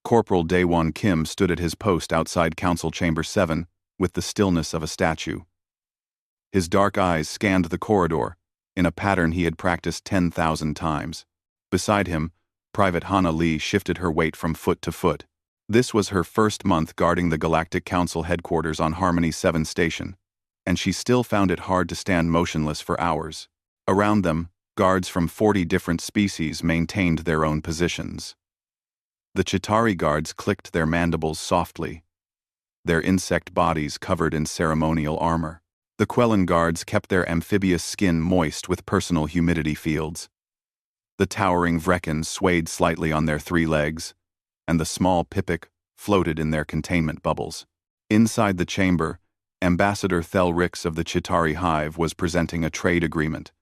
Corporal Daewon Kim stood at his post outside Council Chamber 7 with the stillness of a statue. His dark eyes scanned the corridor in a pattern he had practiced 10,000 times. Beside him, Private Hana Lee shifted her weight from foot to foot. This was her first month guarding the Galactic Council headquarters on Harmony 7 Station, and she still found it hard to stand motionless for hours. Around them, guards from 40 different species maintained their own positions. The Chitauri guards clicked their mandibles softly, their insect bodies covered in ceremonial armor. The Quellan guards kept their amphibious skin moist with personal humidity fields. The towering Vrekken swayed slightly on their 3 legs, and the small Pipik floated in their containment bubbles. Inside the chamber, Ambassador Thelrix of the Chitauri Hive was presenting a trade agreement.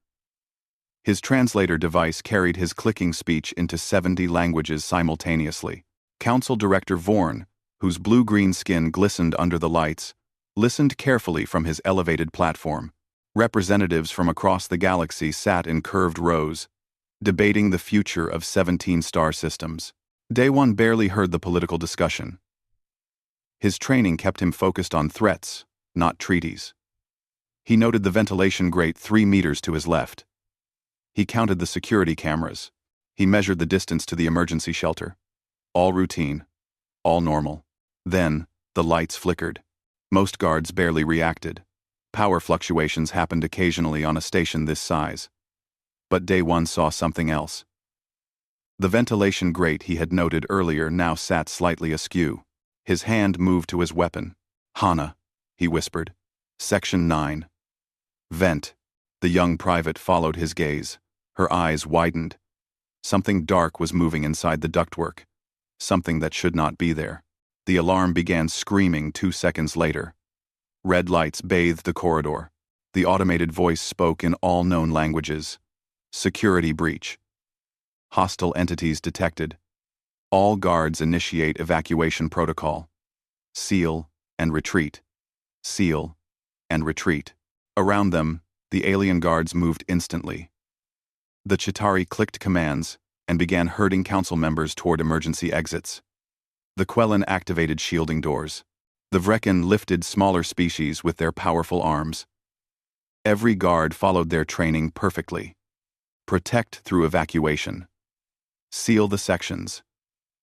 His translator device carried his clicking speech into 70 languages simultaneously. Council Director Vorn, whose blue-green skin glistened under the lights, listened carefully from his elevated platform. Representatives from across the galaxy sat in curved rows, debating the future of 17 star systems. Daewon barely heard the political discussion. His training kept him focused on threats, not treaties. He noted the ventilation grate 3 meters to his left. He counted the security cameras. He measured the distance to the emergency shelter. All routine. All normal. Then, the lights flickered. Most guards barely reacted. Power fluctuations happened occasionally on a station this size. But Daewon saw something else. The ventilation grate he had noted earlier now sat slightly askew. His hand moved to his weapon. "Hana," he whispered. "Section 9. Vent." The young private followed his gaze. Her eyes widened. Something dark was moving inside the ductwork. Something that should not be there. The alarm began screaming 2 seconds later. Red lights bathed the corridor. The automated voice spoke in all known languages. Security breach. Hostile entities detected. All guards initiate evacuation protocol. Seal and retreat. Seal and retreat. Around them, the alien guards moved instantly. The Chitauri clicked commands and began herding council members toward emergency exits. The Quellan activated shielding doors. The Vrekken lifted smaller species with their powerful arms. Every guard followed their training perfectly. Protect through evacuation. Seal the sections.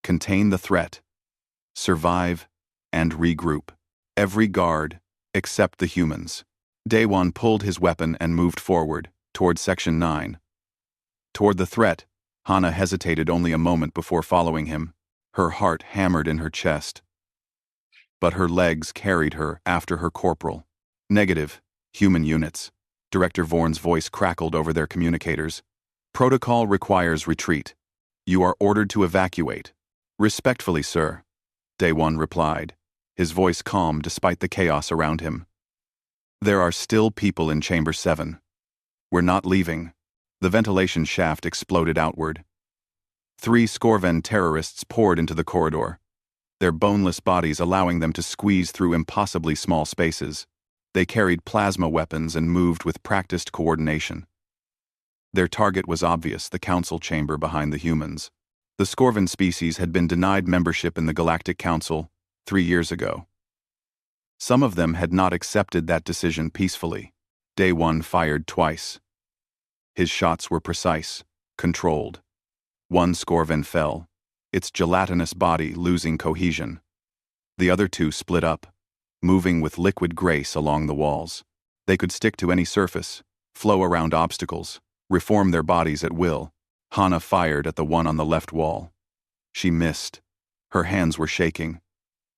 Contain the threat. Survive and regroup. Every guard, except the humans. Daewon pulled his weapon and moved forward, toward Section 9. Toward the threat, Hana hesitated only a moment before following him. Her heart hammered in her chest. But her legs carried her after her corporal. "Negative, human units." Director Vorn's voice crackled over their communicators. "Protocol requires retreat. You are ordered to evacuate." "Respectfully, sir," Daewon replied, his voice calm despite the chaos around him. "There are still people in Chamber 7. We're not leaving." The ventilation shaft exploded outward. 3 Scorven terrorists poured into the corridor, their boneless bodies allowing them to squeeze through impossibly small spaces. They carried plasma weapons and moved with practiced coordination. Their target was obvious, the council chamber behind the humans. The Scorven species had been denied membership in the Galactic Council 3 years ago. Some of them had not accepted that decision peacefully. Daewon fired twice. His shots were precise, controlled. 1 Scorven fell, its gelatinous body losing cohesion. The other 2 split up, moving with liquid grace along the walls. They could stick to any surface, flow around obstacles, reform their bodies at will. Hana fired at the one on the left wall. She missed. Her hands were shaking.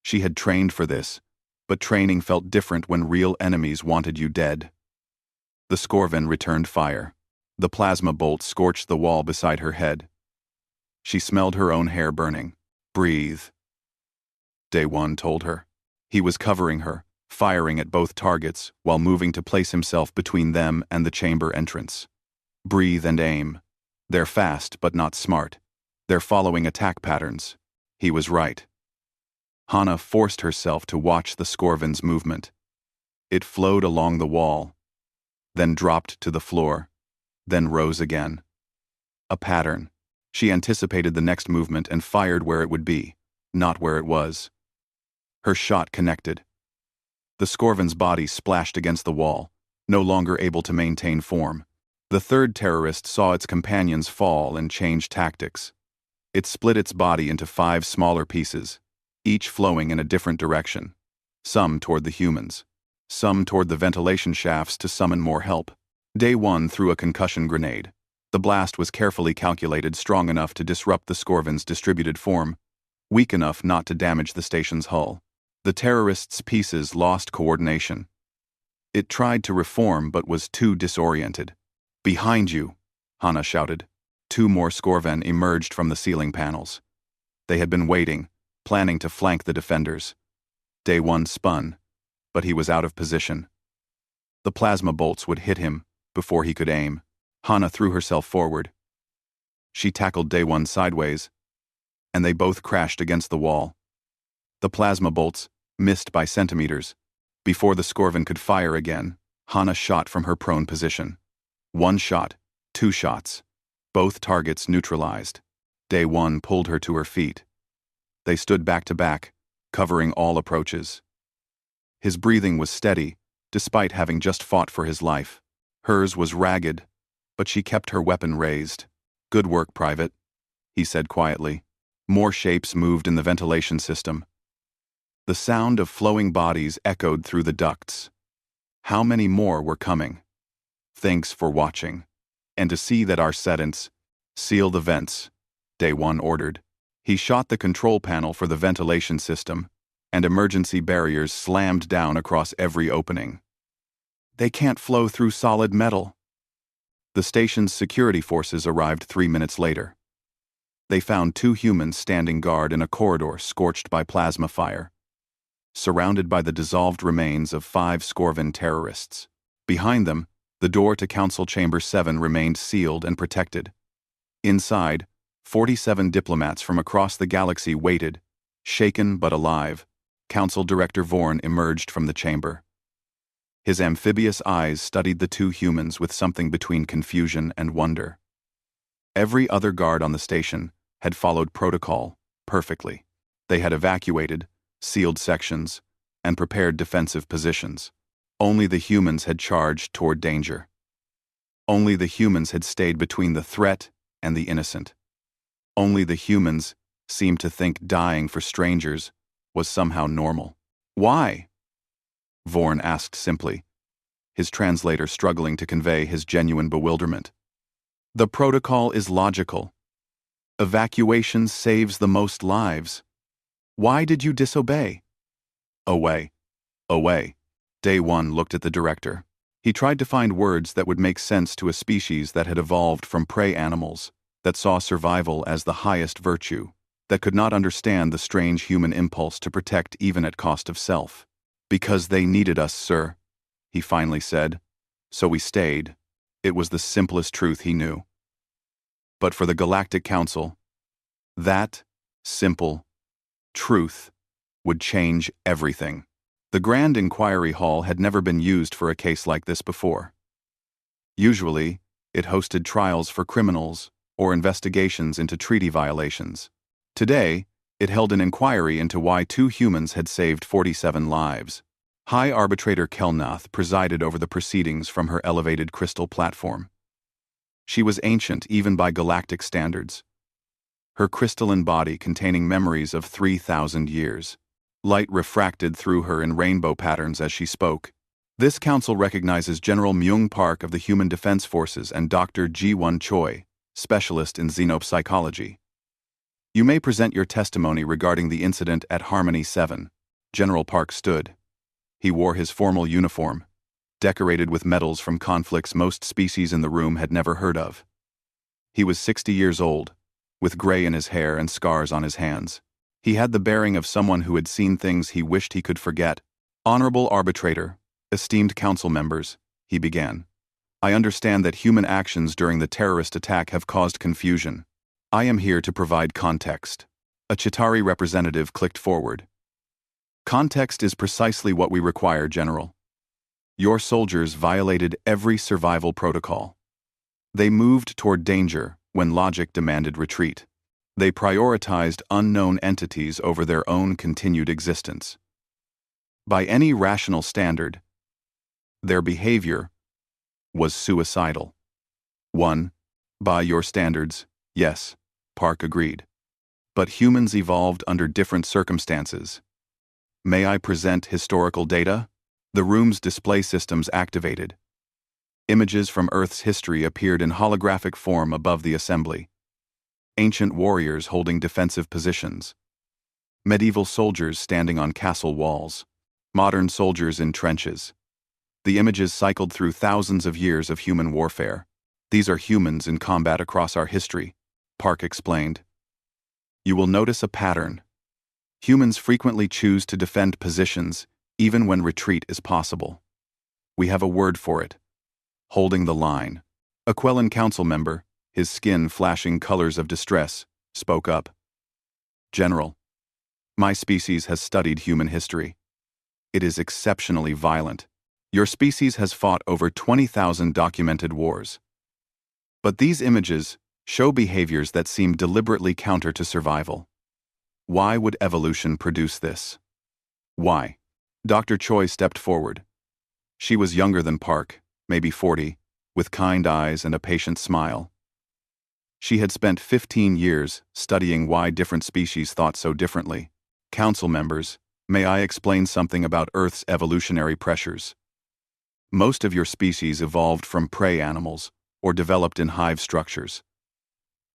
She had trained for this, but training felt different when real enemies wanted you dead. The Scorven returned fire. The plasma bolt scorched the wall beside her head. She smelled her own hair burning. "Breathe," Daewon told her. He was covering her, firing at both targets while moving to place himself between them and the chamber entrance. "Breathe and aim. They're fast but not smart. They're following attack patterns." He was right. Hana forced herself to watch the Scorven's movement. It flowed along the wall, then dropped to the floor, then rose again. A pattern. She anticipated the next movement and fired where it would be, not where it was. Her shot connected. The Scorven's body splashed against the wall, no longer able to maintain form. The third terrorist saw its companions fall and change tactics. It split its body into 5 smaller pieces, each flowing in a different direction. Some toward the humans, some toward the ventilation shafts to summon more help. Day 1 threw a concussion grenade. The blast was carefully calculated, strong enough to disrupt the Scorven's distributed form, weak enough not to damage the station's hull. The terrorist's pieces lost coordination. It tried to reform but was too disoriented. "Behind you!" Hana shouted. 2 more Scorven emerged from the ceiling panels. They had been waiting, planning to flank the defenders. Day 1 spun, but he was out of position. The plasma bolts would hit him before he could aim. Hana threw herself forward. She tackled Day 1 sideways, and they both crashed against the wall. The plasma bolts missed by centimeters. Before the Scorven could fire again, Hana shot from her prone position. 1 shot, 2 shots. Both targets neutralized. Day 1 pulled her to her feet. They stood back to back, covering all approaches. His breathing was steady, despite having just fought for his life. Hers was ragged, but she kept her weapon raised. "Good work, Private," he said quietly. More shapes moved in the ventilation system. The sound of flowing bodies echoed through the ducts. How many more were coming? "Thanks for watching. And to see that our settants seal the vents," Day 1 ordered. He shot the control panel for the ventilation system, and emergency barriers slammed down across every opening. "They can't flow through solid metal." The station's security forces arrived 3 minutes later. They found 2 humans standing guard in a corridor scorched by plasma fire, surrounded by the dissolved remains of 5 Scorven terrorists. Behind them, the door to Council Chamber 7 remained sealed and protected. Inside, 47 diplomats from across the galaxy waited, shaken but alive. Council Director Vorn emerged from the chamber. His amphibious eyes studied the 2 humans with something between confusion and wonder. Every other guard on the station had followed protocol perfectly. They had evacuated, sealed sections, and prepared defensive positions. Only the humans had charged toward danger. Only the humans had stayed between the threat and the innocent. Only the humans seemed to think dying for strangers was somehow normal. "Why?" Vorn asked simply, his translator struggling to convey his genuine bewilderment. "The protocol is logical. Evacuation saves the most lives. Why did you disobey?" "Away. Away." Day 1 looked at the director. He tried to find words that would make sense to a species that had evolved from prey animals, that saw survival as the highest virtue, that could not understand the strange human impulse to protect even at cost of self. "Because they needed us, sir," he finally said. "So we stayed." It was the simplest truth he knew. But for the Galactic Council, that simple truth would change everything. The Grand Inquiry Hall had never been used for a case like this before. Usually, it hosted trials for criminals or investigations into treaty violations. Today, it held an inquiry into why 2 humans had saved 47 lives. High Arbitrator Kelnath presided over the proceedings from her elevated crystal platform. She was ancient even by galactic standards, her crystalline body containing memories of 3,000 years. Light refracted through her in rainbow patterns as she spoke. "This council recognizes General Myung Park of the Human Defense Forces and Dr. Ji-Won Choi, specialist in xenopsychology. You may present your testimony regarding the incident at Harmony 7. General Park stood. He wore his formal uniform, decorated with medals from conflicts most species in the room had never heard of. He was 60 years old, with gray in his hair and scars on his hands. He had the bearing of someone who had seen things he wished he could forget. "Honorable Arbitrator, esteemed council members," he began. "I understand that human actions during the terrorist attack have caused confusion. I am here to provide context." A Chitauri representative clicked forward. "Context is precisely what we require, General. Your soldiers violated every survival protocol. They moved toward danger when logic demanded retreat. They prioritized unknown entities over their own continued existence. By any rational standard, their behavior was suicidal. 1. By your standards, yes, Park agreed. But humans evolved under different circumstances. May I present historical data? The room's display systems activated. Images from Earth's history appeared in holographic form above the assembly. Ancient warriors holding defensive positions. Medieval soldiers standing on castle walls. Modern soldiers in trenches. The images cycled through thousands of years of human warfare. These are humans in combat across our history, Park explained. You will notice a pattern. Humans frequently choose to defend positions even when retreat is possible. We have a word for it. Holding the line. A Quellan council member, his skin flashing colors of distress, spoke up. General, my species has studied human history. It is exceptionally violent. Your species has fought over 20,000 documented wars. But these images show behaviors that seem deliberately counter to survival. Why would evolution produce this? Why? Dr. Choi stepped forward. She was younger than Park, maybe 40, with kind eyes and a patient smile. She had spent 15 years studying why different species thought so differently. Council members, may I explain something about Earth's evolutionary pressures? Most of your species evolved from prey animals or developed in hive structures.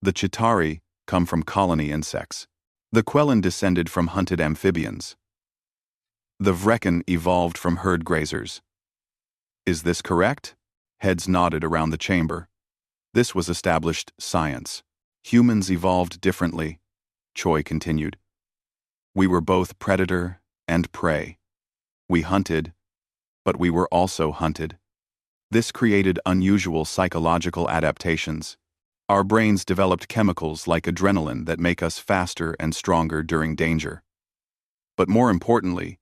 The Chitauri come from colony insects. The Quellan descended from hunted amphibians. The Vrekan evolved from herd grazers. Is this correct? Heads nodded around the chamber. This was established science. Humans evolved differently, Choi continued. We were both predator and prey. We hunted, but we were also hunted. This created unusual psychological adaptations. Our brains developed chemicals like adrenaline that make us faster and stronger during danger. But more importantly,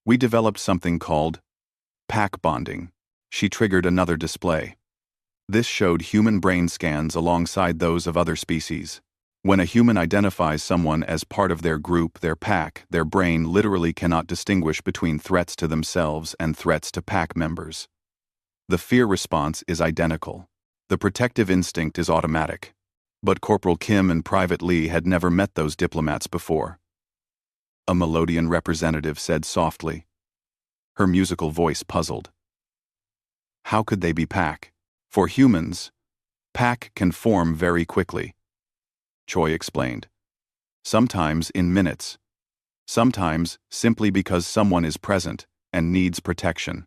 we developed something called pack bonding. She triggered another display. This showed human brain scans alongside those of other species. When a human identifies someone as part of their group, their pack, their brain literally cannot distinguish between threats to themselves and threats to pack members. The fear response is identical. The protective instinct is automatic. But Corporal Kim and Private Lee had never met those diplomats before. A Melodian representative said softly. Her musical voice puzzled. How could they be pack? For humans, pack can form very quickly. Choi explained. Sometimes in minutes. Sometimes simply because someone is present and needs protection.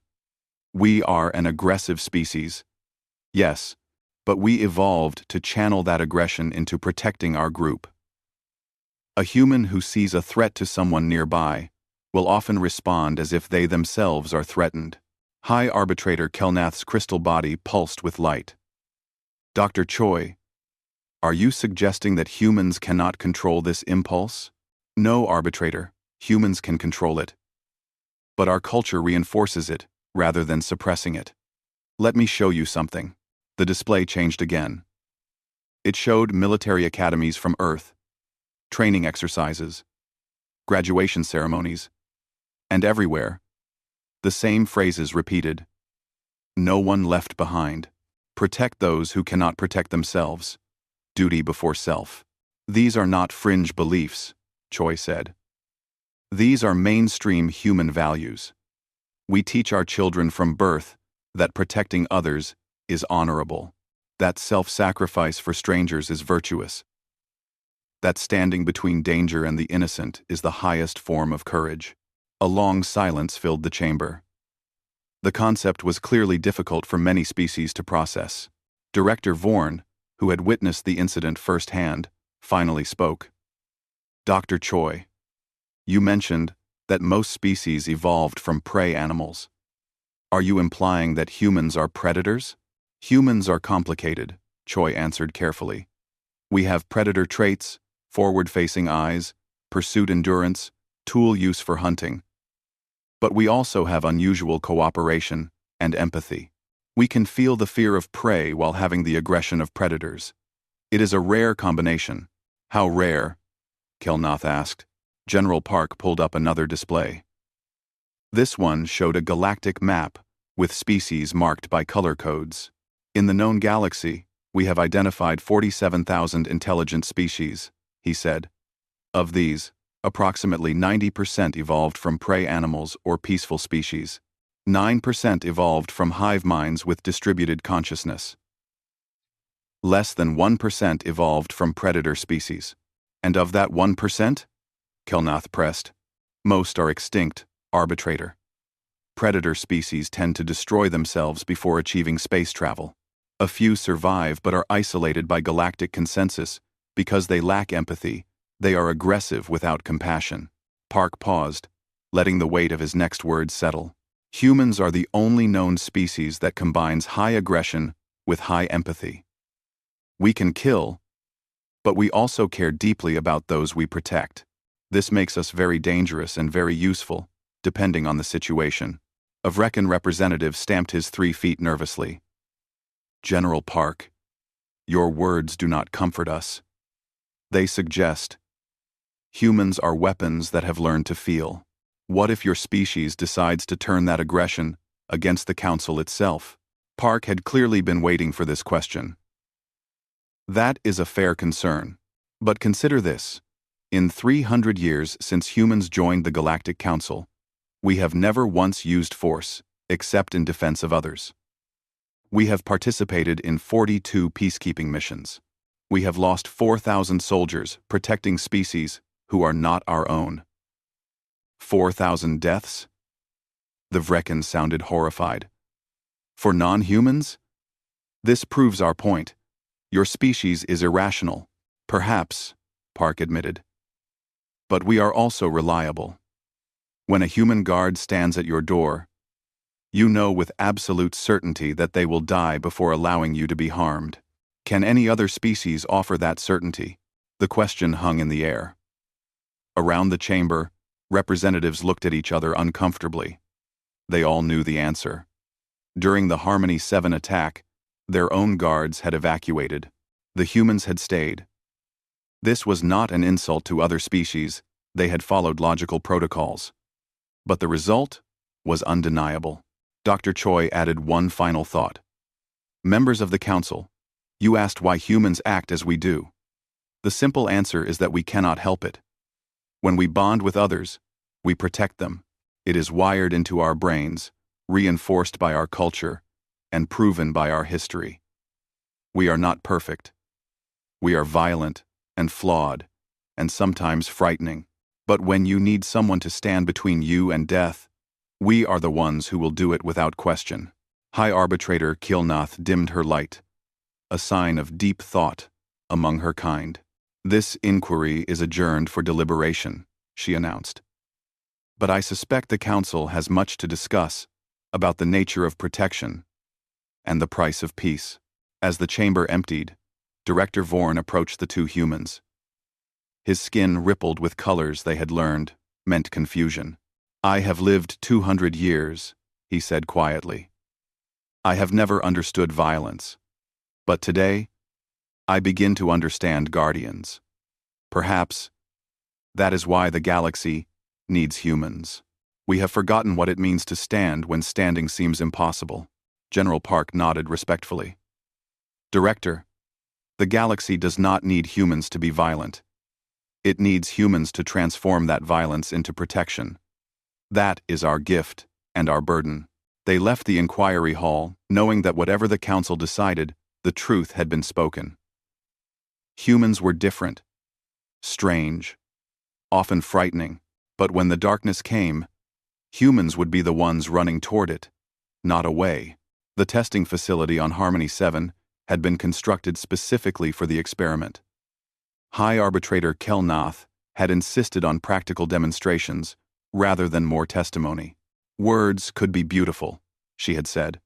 We are an aggressive species. Yes, but we evolved to channel that aggression into protecting our group. A human who sees a threat to someone nearby will often respond as if they themselves are threatened. High Arbitrator Kelnath's crystal body pulsed with light. Dr. Choi, are you suggesting that humans cannot control this impulse? No, Arbitrator, humans can control it. But our culture reinforces it, rather than suppressing it. Let me show you something. The display changed again. It showed military academies from Earth, training exercises, graduation ceremonies, and everywhere, the same phrases repeated. No one left behind. Protect those who cannot protect themselves. Duty before self. These are not fringe beliefs, Choi said. These are mainstream human values. We teach our children from birth that protecting others is honorable, that self-sacrifice for strangers is virtuous, that standing between danger and the innocent is the highest form of courage. A long silence filled the chamber. The concept was clearly difficult for many species to process. Director Vorn, who had witnessed the incident firsthand, finally spoke. Dr. Choi, you mentioned that most species evolved from prey animals. Are you implying that humans are predators? Humans are complicated, Choi answered carefully. We have predator traits, forward-facing eyes, pursuit endurance, tool use for hunting. But we also have unusual cooperation and empathy. We can feel the fear of prey while having the aggression of predators. It is a rare combination, How rare? Kilnath asked. General Park pulled up another display. This one showed a galactic map with species marked by color codes. In the known galaxy, we have identified 47,000 intelligent species, he said. Of these, approximately 90% evolved from prey animals or peaceful species. 9% evolved from hive minds with distributed consciousness. Less than 1% evolved from predator species. And of that 1%? Kilnath pressed. Most are extinct, arbitrator. Predator species tend to destroy themselves before achieving space travel. A few survive but are isolated by galactic consensus because they lack empathy. They are aggressive without compassion. Park paused, letting the weight of his next words settle. Humans are the only known species that combines high aggression with high empathy. We can kill, but we also care deeply about those we protect. This makes us very dangerous and very useful, depending on the situation. A Vrekan representative stamped his 3 feet nervously. General Park, your words do not comfort us. They suggest humans are weapons that have learned to feel. What if your species decides to turn that aggression against the Council itself? Park had clearly been waiting for this question. That is a fair concern. But consider this. In 300 years since humans joined the Galactic Council, we have never once used force, except in defense of others. We have participated in 42 peacekeeping missions. We have lost 4,000 soldiers protecting species who are not our own. 4,000 deaths? The Vrekan sounded horrified. For non-humans? This proves our point. Your species is irrational. Perhaps, Park admitted. But we are also reliable. When a human guard stands at your door, you know with absolute certainty that they will die before allowing you to be harmed. Can any other species offer that certainty? The question hung in the air. Around the chamber, representatives looked at each other uncomfortably. They all knew the answer. During the Harmony 7 attack, their own guards had evacuated. The humans had stayed. This was not an insult to other species. They had followed logical protocols. But the result was undeniable. Dr. Choi added one final thought. Members of the Council, you asked why humans act as we do. The simple answer is that we cannot help it. When we bond with others, we protect them. It is wired into our brains, reinforced by our culture, and proven by our history. We are not perfect. We are violent and flawed, and sometimes frightening. But when you need someone to stand between you and death, we are the ones who will do it without question. High Arbitrator Kilnath dimmed her light, a sign of deep thought among her kind. This inquiry is adjourned for deliberation, she announced. But I suspect the Council has much to discuss about the nature of protection and the price of peace. As the chamber emptied, Director Vorn approached the 2 humans. His skin rippled with colors they had learned, meant confusion. I have lived 200 years, he said quietly. I have never understood violence. But today, I begin to understand guardians. Perhaps that is why the galaxy needs humans. We have forgotten what it means to stand when standing seems impossible. General Park nodded respectfully. Director, the galaxy does not need humans to be violent. It needs humans to transform that violence into protection. That is our gift and our burden. They left the inquiry hall, knowing that whatever the Council decided, the truth had been spoken. Humans were different, strange, often frightening, but when the darkness came, humans would be the ones running toward it, not away. The testing facility on Harmony 7 had been constructed specifically for the experiment. High Arbitrator Kilnath had insisted on practical demonstrations rather than more testimony. Words could be beautiful, she had said,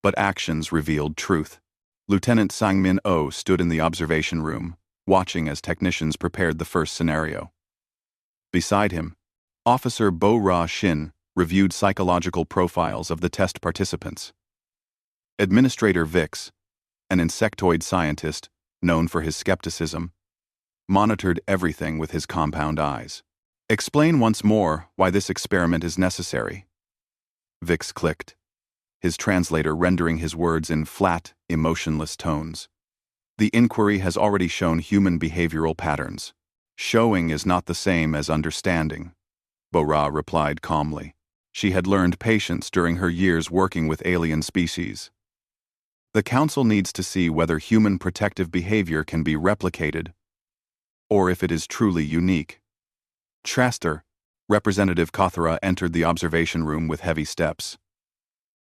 but actions revealed truth. Lieutenant Sangmin Oh stood in the observation room, watching as technicians prepared the first scenario. Beside him, Officer Bo Ra Shin reviewed psychological profiles of the test participants. Administrator Vix, an insectoid scientist known for his skepticism, monitored everything with his compound eyes. Explain once more why this experiment is necessary. Vix clicked, his translator rendering his words in flat, emotionless tones. The inquiry has already shown human behavioral patterns. Showing is not the same as understanding, Bo-Ra replied calmly. She had learned patience during her years working with alien species. The Council needs to see whether human protective behavior can be replicated, or if it is truly unique. Traster, Representative Kothara entered the observation room with heavy steps.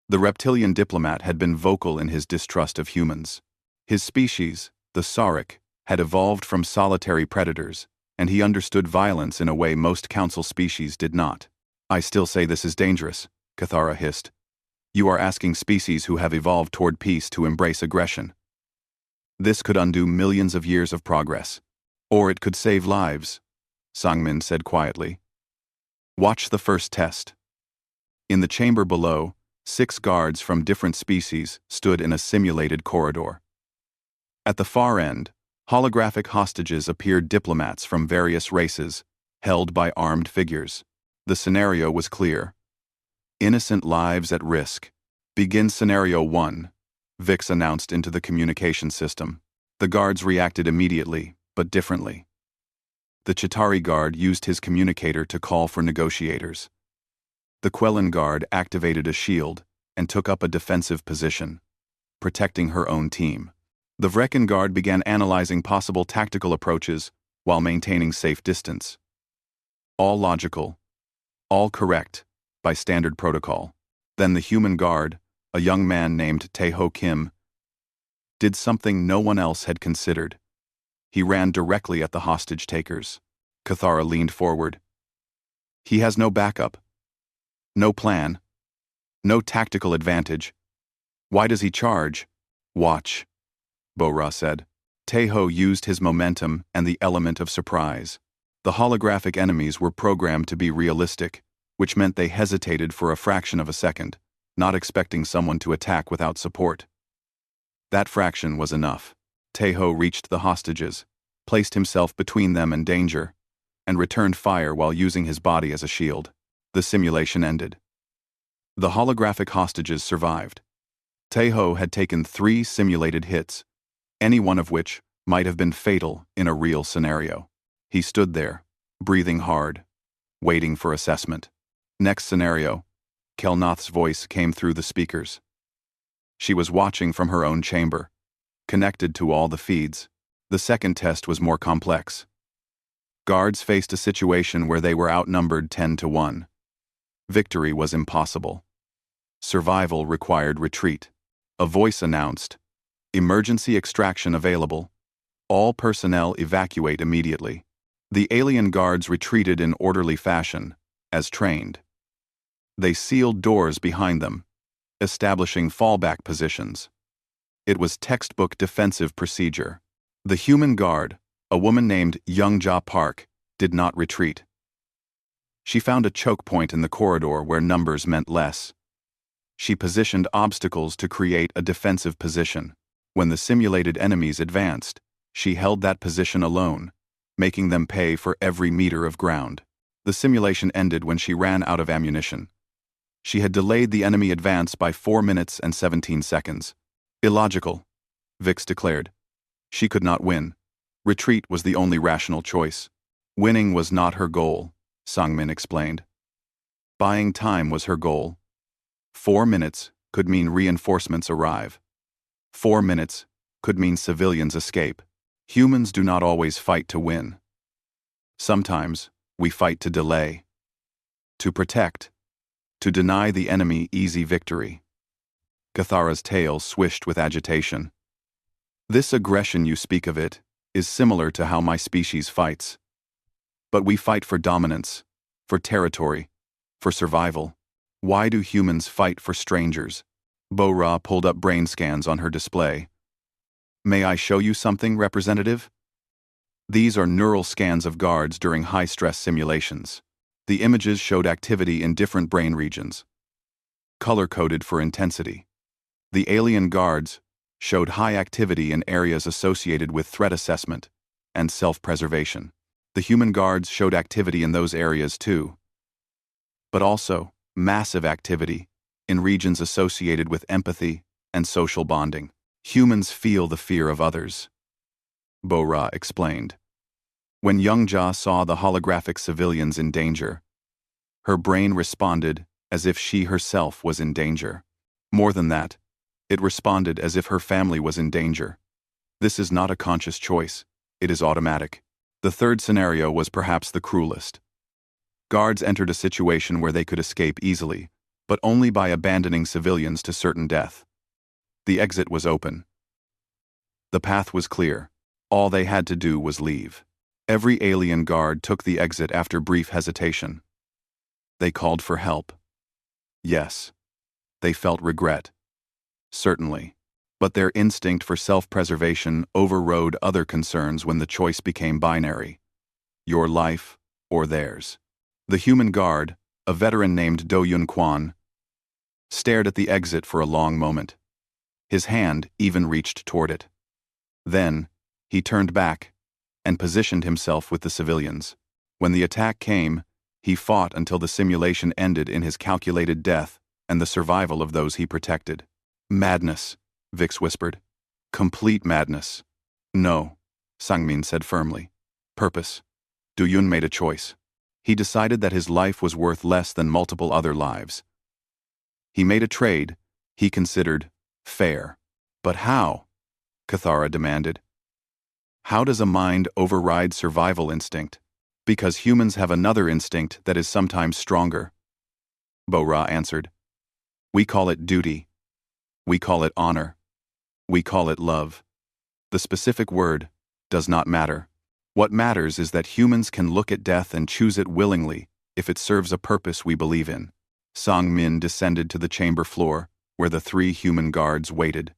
The reptilian diplomat had been vocal in his distrust of humans. His species, the Sauric, had evolved from solitary predators, and he understood violence in a way most Council species did not. I still say this is dangerous, Kothara hissed. You are asking species who have evolved toward peace to embrace aggression. This could undo millions of years of progress. Or it could save lives, Sangmin said quietly. Watch the first test. In the chamber below, 6 guards from different species stood in a simulated corridor. At the far end, holographic hostages appeared, diplomats from various races, held by armed figures. The scenario was clear. Innocent lives at risk. Begin Scenario 1, Vix announced into the communication system. The guards reacted immediately, but differently. The Chitauri guard used his communicator to call for negotiators. The Quellan guard activated a shield and took up a defensive position, protecting her own team. The Vrekan guard began analyzing possible tactical approaches while maintaining safe distance. All logical, all correct, by standard protocol. Then the human guard, a young man named Tae-ho Kim, did something no one else had considered. He ran directly at the hostage takers. Kothara leaned forward. He has no backup, no plan, no tactical advantage. Why does he charge? Watch, Bo-Ra said. Tae-ho used his momentum and the element of surprise. The holographic enemies were programmed to be realistic, which meant they hesitated for a fraction of a second, not expecting someone to attack without support. That fraction was enough. Tae-ho reached the hostages, placed himself between them and danger, and returned fire while using his body as a shield. The simulation ended. The holographic hostages survived. Tae-ho had taken 3 simulated hits, any one of which might have been fatal in a real scenario. He stood there, breathing hard, waiting for assessment. Next scenario, Kelnath's voice came through the speakers. She was watching from her own chamber, connected to all the feeds. The second test was more complex. Guards faced a situation where they were outnumbered 10-1. Victory was impossible. Survival required retreat. A voice announced, "Emergency extraction available. All personnel evacuate immediately." The alien guards retreated in orderly fashion, as trained. They sealed doors behind them, establishing fallback positions. It was textbook defensive procedure. The human guard, a woman named Youngja Park, did not retreat. She found a choke point in the corridor where numbers meant less. She positioned obstacles to create a defensive position. When the simulated enemies advanced, she held that position alone, making them pay for every meter of ground. The simulation ended when she ran out of ammunition. She had delayed the enemy advance by 4 minutes and 17 seconds. Illogical, Vix declared. She could not win. Retreat was the only rational choice. Winning was not her goal, Sangmin explained. Buying time was her goal. 4 minutes could mean reinforcements arrive. 4 minutes could mean civilians escape. Humans do not always fight to win. Sometimes, we fight to delay, to protect, to deny the enemy easy victory. Kothara's tail swished with agitation. This aggression you speak of it is similar to how my species fights. But we fight for dominance, for territory, for survival. Why do humans fight for strangers? Bo-Ra pulled up brain scans on her display. May I show you something, Representative? These are neural scans of guards during high-stress simulations. The images showed activity in different brain regions, color-coded for intensity. The alien guards showed high activity in areas associated with threat assessment and self-preservation. The human guards showed activity in those areas too, but also massive activity in regions associated with empathy and social bonding. Humans feel the fear of others, Bo-Ra explained. When Young-Ja saw the holographic civilians in danger, her brain responded as if she herself was in danger. More than that, it responded as if her family was in danger. This is not a conscious choice, it is automatic. The third scenario was perhaps the cruelest. Guards entered a situation where they could escape easily, but only by abandoning civilians to certain death. The exit was open. The path was clear. All they had to do was leave. Every alien guard took the exit after brief hesitation. They called for help. Yes. They felt regret. Certainly. But their instinct for self-preservation overrode other concerns when the choice became binary. Your life or theirs. The human guard, a veteran named Do Yun Kwan, stared at the exit for a long moment. His hand even reached toward it. Then, he turned back and positioned himself with the civilians. When the attack came, he fought until the simulation ended in his calculated death and the survival of those he protected. Madness, Vix whispered. Complete madness. No, Sangmin said firmly. Purpose. Du Yun made a choice. He decided that his life was worth less than multiple other lives. He made a trade he considered fair. But how? Cathara demanded. How does a mind override survival instinct? Because humans have another instinct that is sometimes stronger. Bo-Ra answered. We call it duty. We call it honor. We call it love. The specific word does not matter. What matters is that humans can look at death and choose it willingly if it serves a purpose we believe in. Sang Min descended to the chamber floor, where the 3 human guards waited.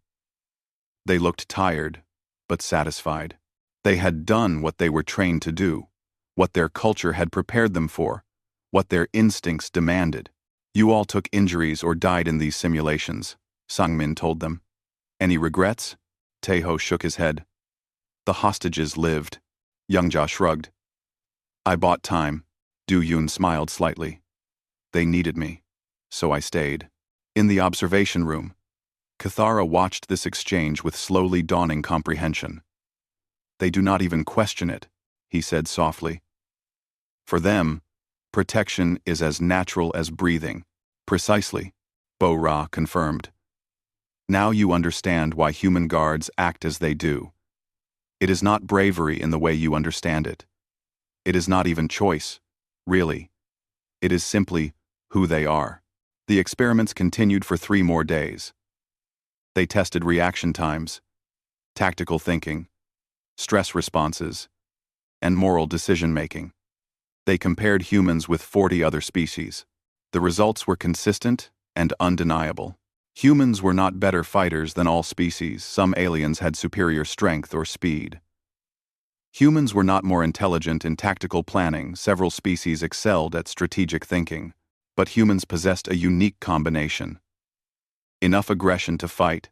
They looked tired, but satisfied. They had done what they were trained to do, what their culture had prepared them for, what their instincts demanded. You all took injuries or died in these simulations, Sangmin told them. Any regrets? Taeho shook his head. The hostages lived. Young-Ja shrugged. I bought time. Du Yun smiled slightly. They needed me, so I stayed. In the observation room, Cathara watched this exchange with slowly dawning comprehension. They do not even question it, he said softly. For them, protection is as natural as breathing. Precisely, Bo-Ra confirmed. Now you understand why human guards act as they do. It is not bravery in the way you understand it. It is not even choice, really. It is simply who they are. The experiments continued for 3 more days. They tested reaction times, tactical thinking, stress responses, and moral decision-making. They compared humans with 40 other species. The results were consistent and undeniable. Humans were not better fighters than all species. Some aliens had superior strength or speed. Humans were not more intelligent in tactical planning. Several species excelled at strategic thinking, but humans possessed a unique combination. Enough aggression to fight,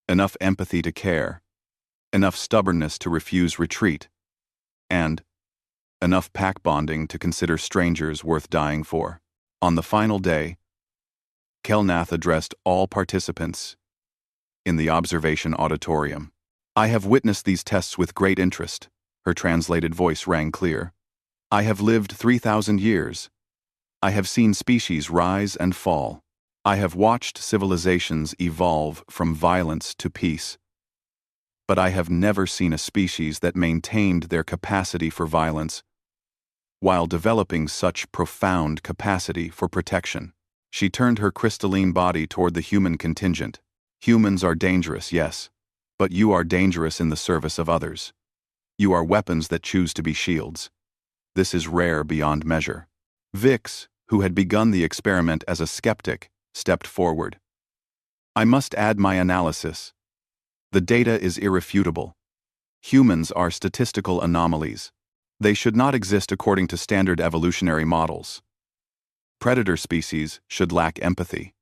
enough empathy to care, enough stubbornness to refuse retreat, and enough pack bonding to consider strangers worth dying for. On the final day, Kelnath addressed all participants in the observation auditorium. I have witnessed these tests with great interest. Her translated voice rang clear. I have lived 3,000 years. I have seen species rise and fall. I have watched civilizations evolve from violence to peace. But I have never seen a species that maintained their capacity for violence while developing such profound capacity for protection. She turned her crystalline body toward the human contingent. Humans are dangerous, yes, but you are dangerous in the service of others. You are weapons that choose to be shields. This is rare beyond measure. Vix, who had begun the experiment as a skeptic, stepped forward. I must add my analysis. The data is irrefutable. Humans are statistical anomalies. They should not exist according to standard evolutionary models. Predator species should lack empathy.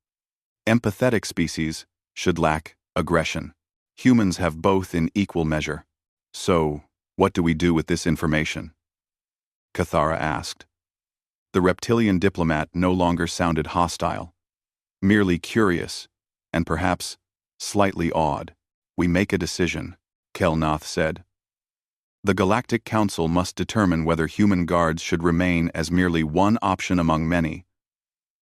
Empathetic species should lack aggression. Humans have both in equal measure. So, What do we do with this information? Cathara asked. The reptilian diplomat no longer sounded hostile, merely curious, and perhaps slightly awed. We make a decision, Kelnath said. The Galactic Council must determine whether human guards should remain as merely one option among many,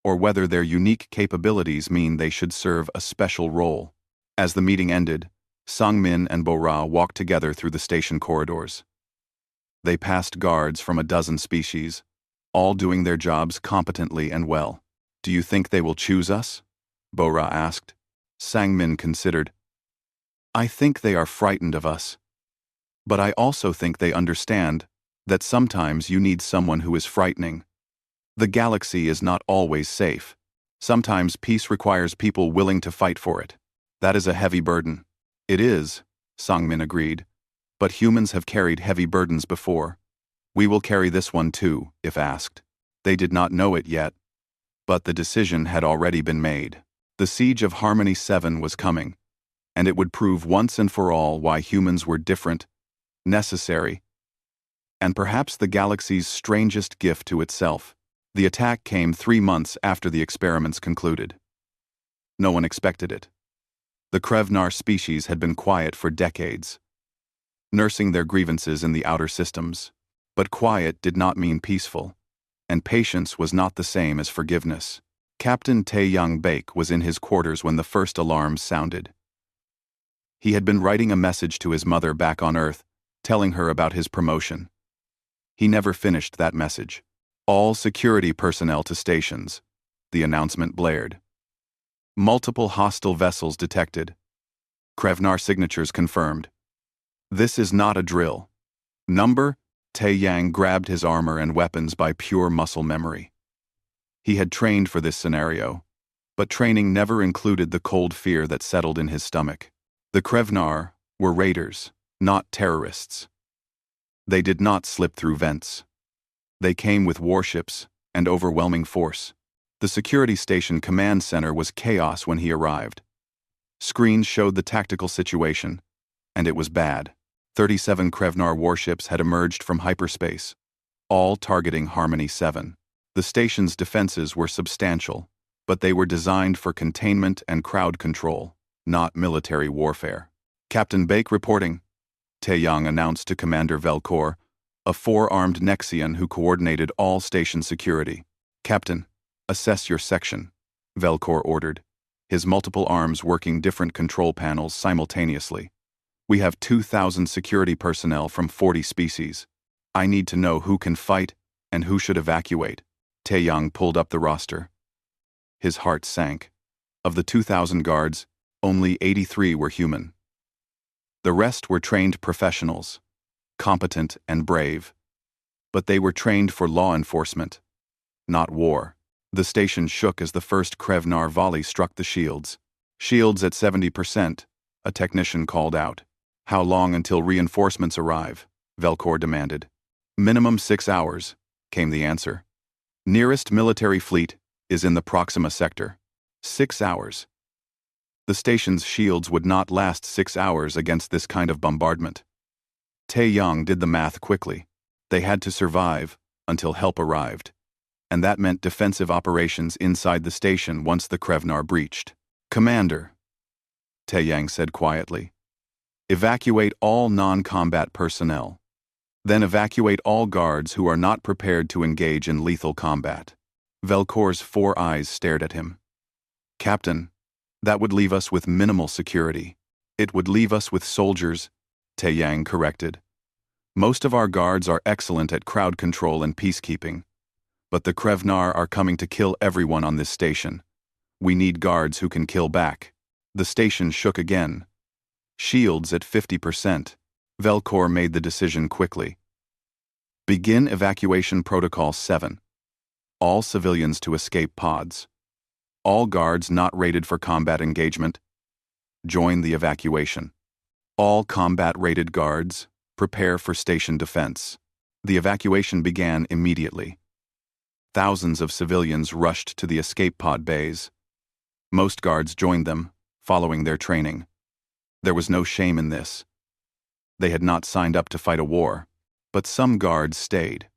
or whether their unique capabilities mean they should serve a special role. As the meeting ended, Sangmin and Bora walked together through the station corridors. They passed guards from a dozen species, all doing their jobs competently and well. Do you think they will choose us? Bora asked. Sangmin considered. I think they are frightened of us. But I also think they understand that sometimes you need someone who is frightening. The galaxy is not always safe. Sometimes peace requires people willing to fight for it. That is a heavy burden. It is, Sangmin agreed. But humans have carried heavy burdens before. We will carry this one too, if asked. They did not know it yet, but the decision had already been made. The siege of Harmony 7 was coming, and it would prove once and for all why humans were different, necessary, and perhaps the galaxy's strangest gift to itself. The attack came 3 months after the experiments concluded. No one expected it. The Krevnar species had been quiet for decades, nursing their grievances in the outer systems. But quiet did not mean peaceful, and patience was not the same as forgiveness. Captain Taeyang Baek was in his quarters when the first alarms sounded. He had been writing a message to his mother back on Earth, telling her about his promotion. He never finished that message. All security personnel to stations, the announcement blared. Multiple hostile vessels detected. Krevnar signatures confirmed. This is not a drill. Number? Taeyang grabbed his armor and weapons by pure muscle memory. He had trained for this scenario, but training never included the cold fear that settled in his stomach. The Krevnar were raiders, not terrorists. They did not slip through vents. They came with warships and overwhelming force. The security station command center was chaos when he arrived. Screens showed the tactical situation, and it was bad. 37 Krevnar warships had emerged from hyperspace, all targeting Harmony 7. The station's defenses were substantial, but they were designed for containment and crowd control, not military warfare. Captain Baek reporting, Taeyang announced to Commander Velcor, a 4-armed Nexian who coordinated all station security. Captain, assess your section, Velcor ordered, his multiple arms working different control panels simultaneously. We have 2,000 security personnel from 40 species. I need to know who can fight and who should evacuate. Taeyang pulled up the roster. His heart sank. Of the 2,000 guards, only 83 were human. The rest were trained professionals, competent and brave. But they were trained for law enforcement, not war. The station shook as the first Krevnar volley struck the shields. Shields at 70%, a technician called out. How long until reinforcements arrive? Velcor demanded. Minimum 6 hours, came the answer. Nearest military fleet is in the Proxima sector. 6 hours. The station's shields would not last 6 hours against this kind of bombardment. Taeyang did the math quickly. They had to survive until help arrived, and that meant defensive operations inside the station once the Krevnar breached. Commander, Taeyang said quietly, evacuate all non-combat personnel. Then evacuate all guards who are not prepared to engage in lethal combat. Velcor's 4 eyes stared at him. Captain, that would leave us with minimal security. It would leave us with soldiers, Taeyang corrected. Most of our guards are excellent at crowd control and peacekeeping. But the Krevnar are coming to kill everyone on this station. We need guards who can kill back. The station shook again. Shields at 50%. Velcor made the decision quickly. Begin Evacuation Protocol 7. All civilians to escape pods. All guards not rated for combat engagement. Join the evacuation. All combat-rated guards, prepare for station defense. The evacuation began immediately. Thousands of civilians rushed to the escape pod bays. Most guards joined them, following their training. There was no shame in this. They had not signed up to fight a war, but some guards stayed.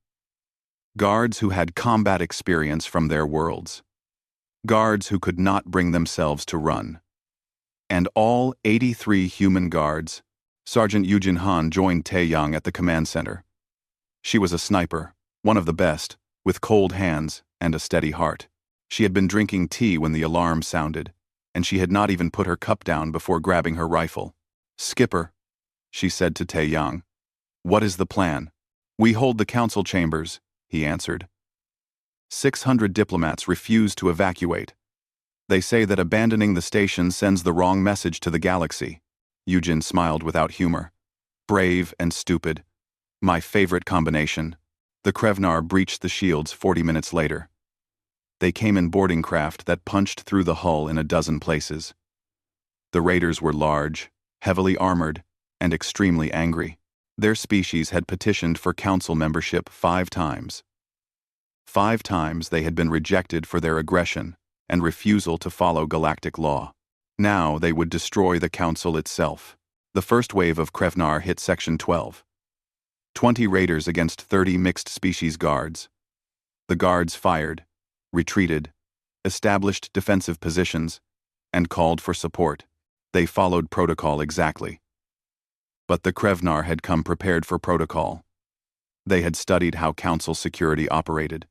Guards who had combat experience from their worlds. Guards who could not bring themselves to run. And all 83 human guards, Sergeant Yujin Han joined Taeyang at the command center. She was a sniper, one of the best, with cold hands and a steady heart. She had been drinking tea when the alarm sounded, and she had not even put her cup down before grabbing her rifle. "Skipper," she said to Taeyang, "what is the plan?" "We hold the council chambers," he answered. 600 diplomats refuse to evacuate. They say that abandoning the station sends the wrong message to the galaxy. Yujin smiled without humor. Brave and stupid. My favorite combination. The Krevnar breached the shields 40 minutes later. They came in boarding craft that punched through the hull in a dozen places. The raiders were large, heavily armored, and extremely angry. Their species had petitioned for council membership 5 times. 5 times they had been rejected for their aggression and refusal to follow galactic law. Now they would destroy the council itself. The first wave of Krevnar hit Section 12. 20 raiders against 30 mixed-species guards. The guards fired, retreated, established defensive positions, and called for support. They followed protocol exactly. But the Krevnar had come prepared for protocol. They had studied how council security operated.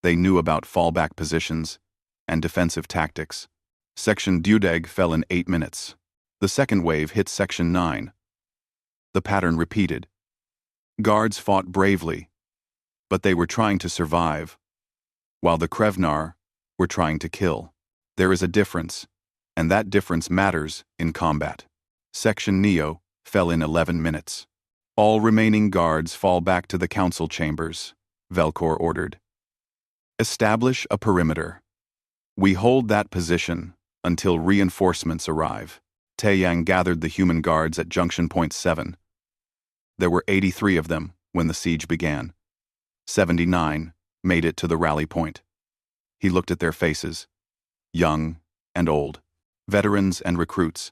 They knew about fallback positions and defensive tactics. Section Dudeg fell in 8 minutes. The second wave hit Section 9. The pattern repeated. Guards fought bravely, but they were trying to survive, while the Krevnar were trying to kill. There is a difference, and that difference matters in combat. Section Neo fell in 11 minutes. All remaining guards fall back to the council chambers, Velcor ordered. Establish a perimeter. We hold that position until reinforcements arrive. Taeyang gathered the human guards at Junction Point 7. There were 83 of them when the siege began. 79 made it to the rally point. He looked at their faces, young and old, veterans and recruits.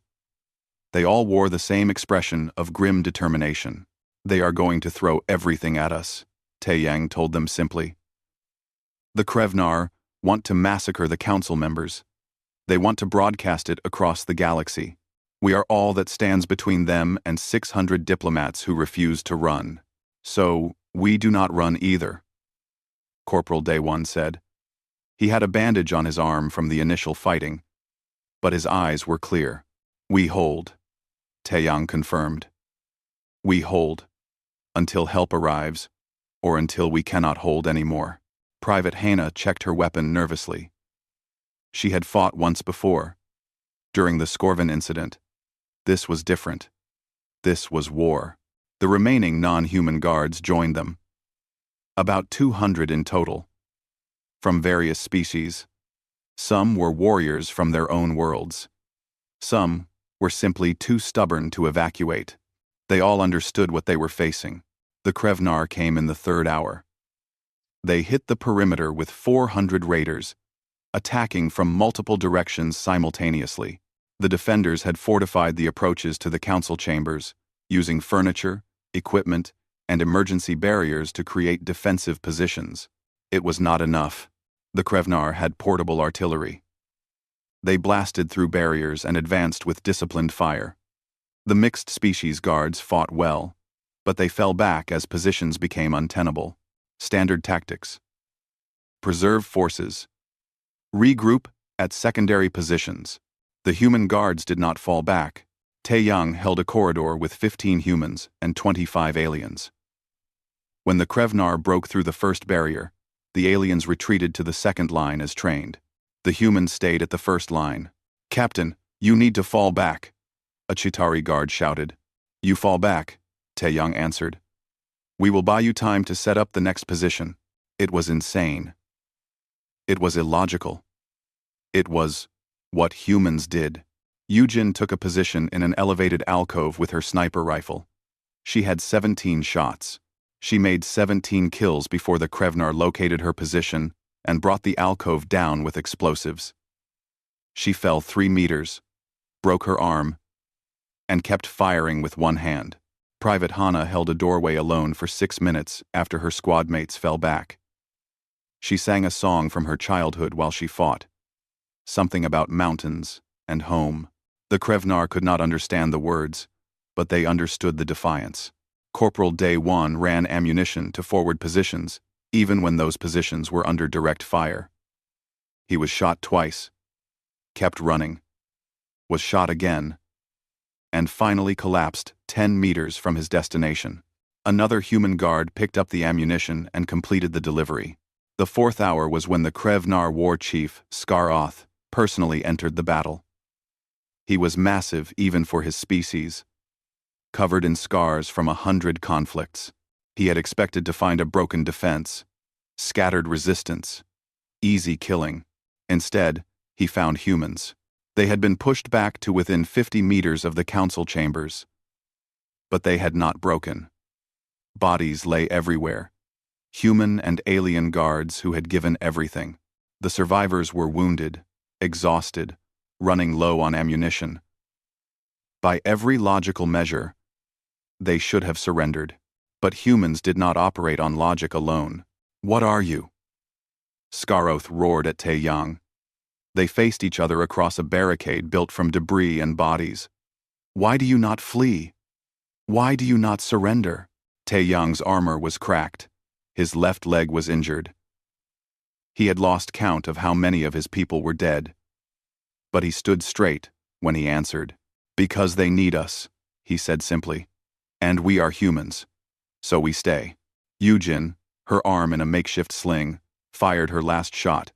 They all wore the same expression of grim determination. They are going to throw everything at us, Taeyang told them simply. The Krevnar want to massacre the council members. They want to broadcast it across the galaxy. We are all that stands between them and 600 diplomats who refuse to run. So, we do not run either, Corporal Day One said. He had a bandage on his arm from the initial fighting, but his eyes were clear. We hold, Taeyang confirmed. We hold, until help arrives, or until we cannot hold anymore. Private Hana checked her weapon nervously. She had fought once before, during the Scorvin incident. This was different. This was war. The remaining non-human guards joined them. About 200 in total, from various species. Some were warriors from their own worlds. Some were simply too stubborn to evacuate. They all understood what they were facing. The Krevnar came in the 3rd hour. They hit the perimeter with 400 raiders, attacking from multiple directions simultaneously. The defenders had fortified the approaches to the council chambers, using furniture, equipment, and emergency barriers to create defensive positions. It was not enough. The Krevnar had portable artillery. They blasted through barriers and advanced with disciplined fire. The mixed-species guards fought well, but they fell back as positions became untenable. Standard tactics. Preserve forces. Regroup at secondary positions. The human guards did not fall back. Taeyang held a corridor with 15 humans and 25 aliens. When the Krevnar broke through the first barrier, the aliens retreated to the second line as trained. The humans stayed at the first line. "Captain, you need to fall back," a Chitauri guard shouted. "You fall back," Taeyang answered. "We will buy you time to set up the next position." It was insane. It was illogical. It was what humans did. Yujin took a position in an elevated alcove with her sniper rifle. She had 17 shots. She made 17 kills before the Krevnar located her position and brought the alcove down with explosives. She fell 3 meters, broke her arm, and kept firing with one hand. Private Hana held a doorway alone for 6 minutes after her squad mates fell back. She sang a song from her childhood while she fought. Something about mountains and home. The Krevnar could not understand the words, but they understood the defiance. Corporal Day 1 ran ammunition to forward positions, even when those positions were under direct fire. He was shot twice, kept running, was shot again, and finally collapsed 10 meters from his destination. Another human guard picked up the ammunition and completed the delivery. The 4th hour was when the Krevnar war chief, Scar-Oth, personally entered the battle. He was massive even for his species, covered in scars from 100 conflicts. He had expected to find a broken defense, scattered resistance, easy killing. Instead, he found humans. They had been pushed back to within 50 meters of the council chambers. But they had not broken. Bodies lay everywhere. Human and alien guards who had given everything. The survivors were wounded, exhausted, running low on ammunition. By every logical measure, they should have surrendered. But humans did not operate on logic alone. "What are you?" Scar-Oth roared at Tae-Yang. They faced each other across a barricade built from debris and bodies. "Why do you not flee? Why do you not surrender?" Tae-Yang's armor was cracked. His left leg was injured. He had lost count of how many of his people were dead. But he stood straight when he answered. "Because they need us," he said simply. "And we are humans. So we stay." Yujin, her arm in a makeshift sling, fired her last shot.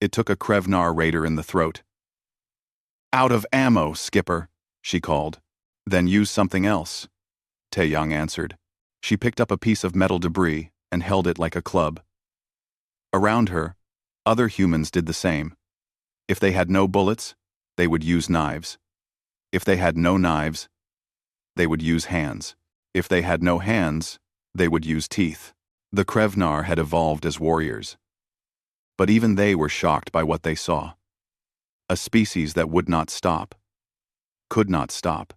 It took a Krevnar raider in the throat. "Out of ammo, Skipper," she called. "Then use something else," Tae-Yang answered. She picked up a piece of metal debris and held it like a club. Around her, other humans did the same. If they had no bullets, they would use knives. If they had no knives, they would use hands. If they had no hands, they would use teeth. The Krevnar had evolved as warriors. But even they were shocked by what they saw. A species that would not stop. Could not stop.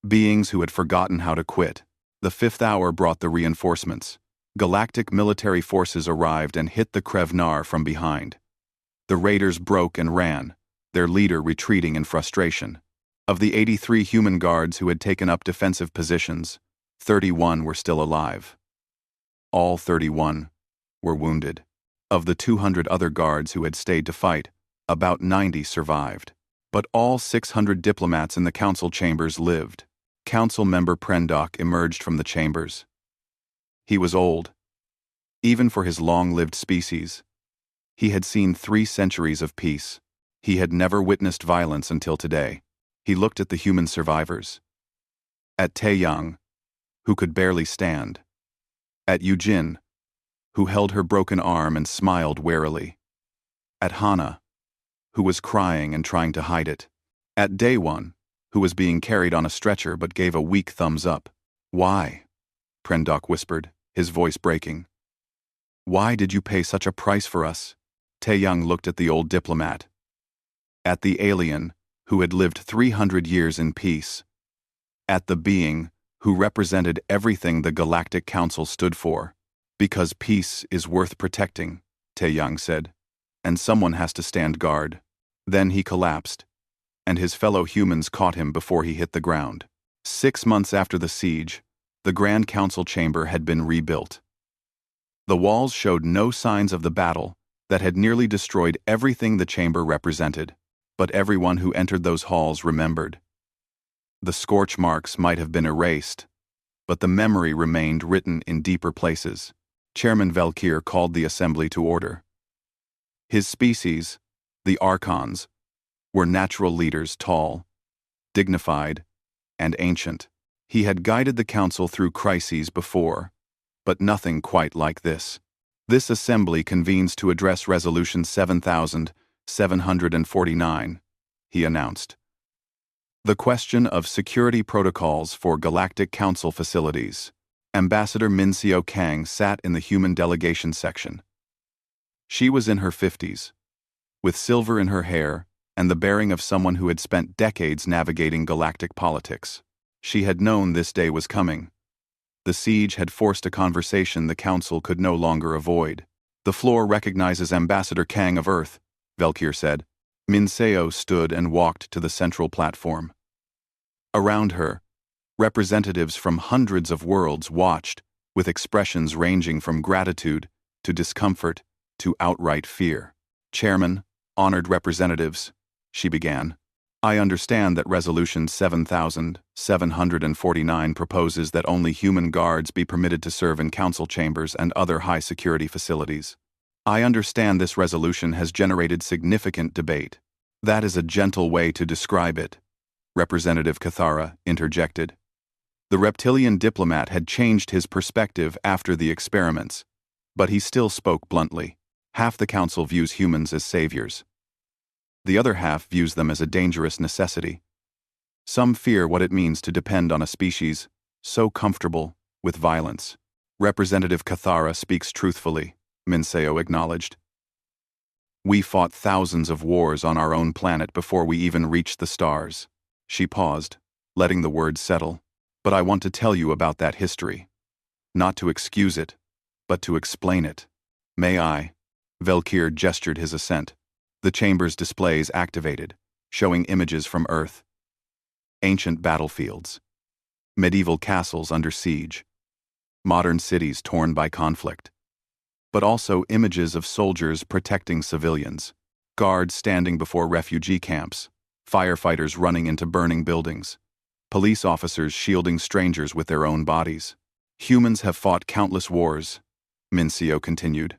Beings who had forgotten how to quit. The 5th hour brought the reinforcements. Galactic military forces arrived and hit the Krevnar from behind. The raiders broke and ran, their leader retreating in frustration. Of the 83 human guards who had taken up defensive positions, 31 were still alive. All 31 were wounded. Of the 200 other guards who had stayed to fight, about 90 survived. But all 600 diplomats in the council chambers lived. Council member Prendok emerged from the chambers. He was old, even for his long-lived species. He had seen 3 centuries of peace. He had never witnessed violence until today. He looked at the human survivors. At Tae-Yang, who could barely stand. At Yujin, who held her broken arm and smiled warily. At Hana, who was crying and trying to hide it. At Day 1, who was being carried on a stretcher but gave a weak thumbs up. "Why?" Prendok whispered, his voice breaking. "Why did you pay such a price for us?" Tae-Yang looked at the old diplomat. At the alien, who had lived 300 years in peace. At the being, who represented everything the Galactic Council stood for. "Because peace is worth protecting," Tae-Yang said, "and someone has to stand guard." Then he collapsed, and his fellow humans caught him before he hit the ground. 6 months after the siege, the Grand Council chamber had been rebuilt. The walls showed no signs of the battle that had nearly destroyed everything the chamber represented, but everyone who entered those halls remembered. The scorch marks might have been erased, but the memory remained written in deeper places. Chairman Velkir called the assembly to order. His species, the Archons, were natural leaders, tall, dignified, and ancient. He had guided the council through crises before, but nothing quite like this. "This assembly convenes to address Resolution 7749, he announced. "The question of security protocols for Galactic Council facilities." Ambassador Min-Seo Kang sat in the human delegation section. She was in her 50s, with silver in her hair and the bearing of someone who had spent decades navigating galactic politics. She had known this day was coming. The siege had forced a conversation the council could no longer avoid. The floor recognizes Ambassador Kang of Earth, Valkyr said. Minseo stood and walked to the central platform. Around her, representatives from hundreds of worlds watched, with expressions ranging from gratitude to discomfort to outright fear. Chairman, honored representatives, she began. I understand that Resolution 7749 proposes that only human guards be permitted to serve in council chambers and other high-security facilities. I understand this resolution has generated significant debate. That is a gentle way to describe it, Representative Cathara interjected. The reptilian diplomat had changed his perspective after the experiments, but he still spoke bluntly. Half the council views humans as saviors. The other half views them as a dangerous necessity. Some fear what it means to depend on a species so comfortable with violence. Representative Cathara speaks truthfully, Minseo acknowledged. We fought thousands of wars on our own planet before we even reached the stars. She paused, letting the words settle. But I want to tell you about that history. Not to excuse it, but to explain it. May I? Valkyr gestured his assent. The chamber's displays activated, showing images from Earth. Ancient battlefields. Medieval castles under siege. Modern cities torn by conflict. But also images of soldiers protecting civilians. Guards standing before refugee camps. Firefighters running into burning buildings. Police officers shielding strangers with their own bodies. Humans have fought countless wars, Minseo continued.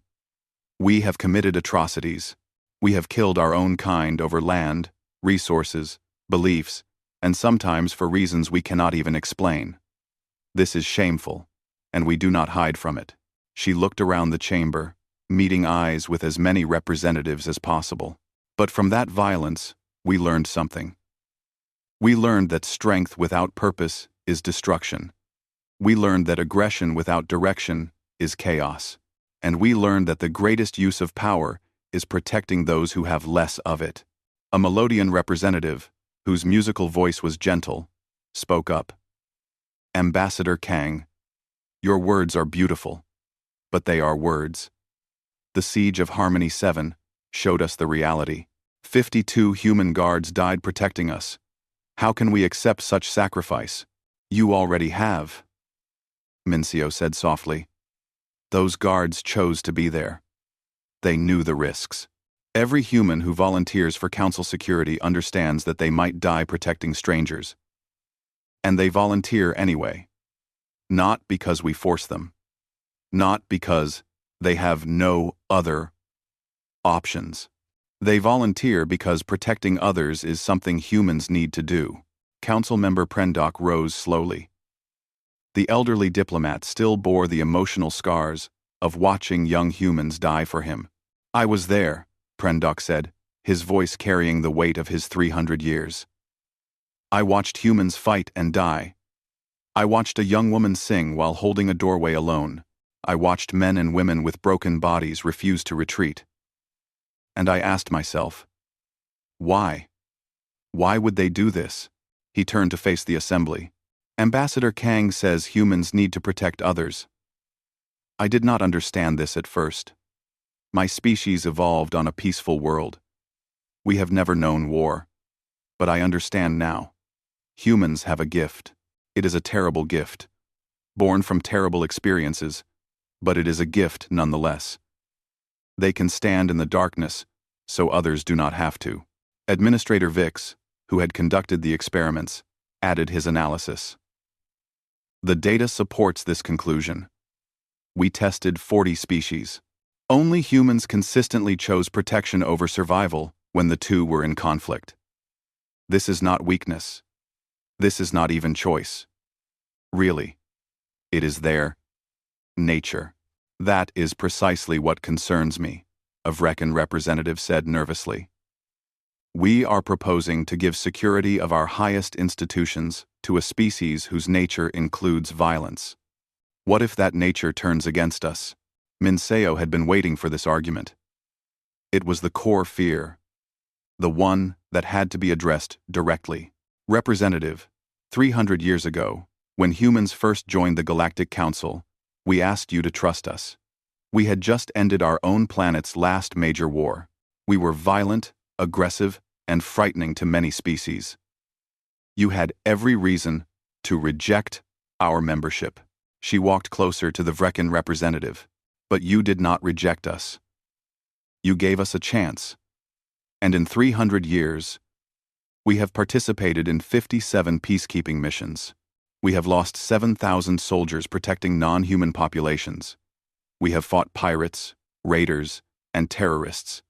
We have committed atrocities. We have killed our own kind over land, resources, beliefs, and sometimes for reasons we cannot even explain. This is shameful, and we do not hide from it. She looked around the chamber, meeting eyes with as many representatives as possible. But from that violence, we learned something. We learned that strength without purpose is destruction. We learned that aggression without direction is chaos. And we learned that the greatest use of power is protecting those who have less of it. A Melodian representative, whose musical voice was gentle, spoke up. Ambassador Kang, your words are beautiful, but they are words. The siege of Harmony 7 showed us the reality. 52 human guards died protecting us. How can we accept such sacrifice? You already have, Minseo said softly. Those guards chose to be there. They knew the risks. Every human who volunteers for council security understands that they might die protecting strangers. And they volunteer anyway. Not because we force them. Not because they have no other options. They volunteer because protecting others is something humans need to do. Council member Prendok rose slowly. The elderly diplomat still bore the emotional scars of watching young humans die for him. I was there, Prendok said, his voice carrying the weight of his 300 years. I watched humans fight and die. I watched a young woman sing while holding a doorway alone. I watched men and women with broken bodies refuse to retreat. And I asked myself, why? Why would they do this? He turned to face the assembly. Ambassador Kang says humans need to protect others. I did not understand this at first. My species evolved on a peaceful world. We have never known war. But I understand now. Humans have a gift. It is a terrible gift. Born from terrible experiences, but it is a gift nonetheless. They can stand in the darkness, so others do not have to. Administrator Vix, who had conducted the experiments, added his analysis. The data supports this conclusion. We tested 40 species. Only humans consistently chose protection over survival when the two were in conflict. This is not weakness. This is not even choice. Really, it is their nature. That is precisely what concerns me, a Vrekan representative said nervously. We are proposing to give security of our highest institutions to a species whose nature includes violence. What if that nature turns against us? Minseo had been waiting for this argument. It was the core fear, the one that had to be addressed directly. Representative 300 years ago, when humans first joined the Galactic Council, we asked you to trust us. We had just ended our own planet's last major war. We were violent, aggressive, and frightening to many species. You had every reason to reject our membership. She walked closer to the Vrekin representative. But you did not reject us. You gave us a chance. And in 300 years, we have participated in 57 peacekeeping missions. We have lost 7,000 soldiers protecting non-human populations. We have fought pirates, raiders, and terrorists.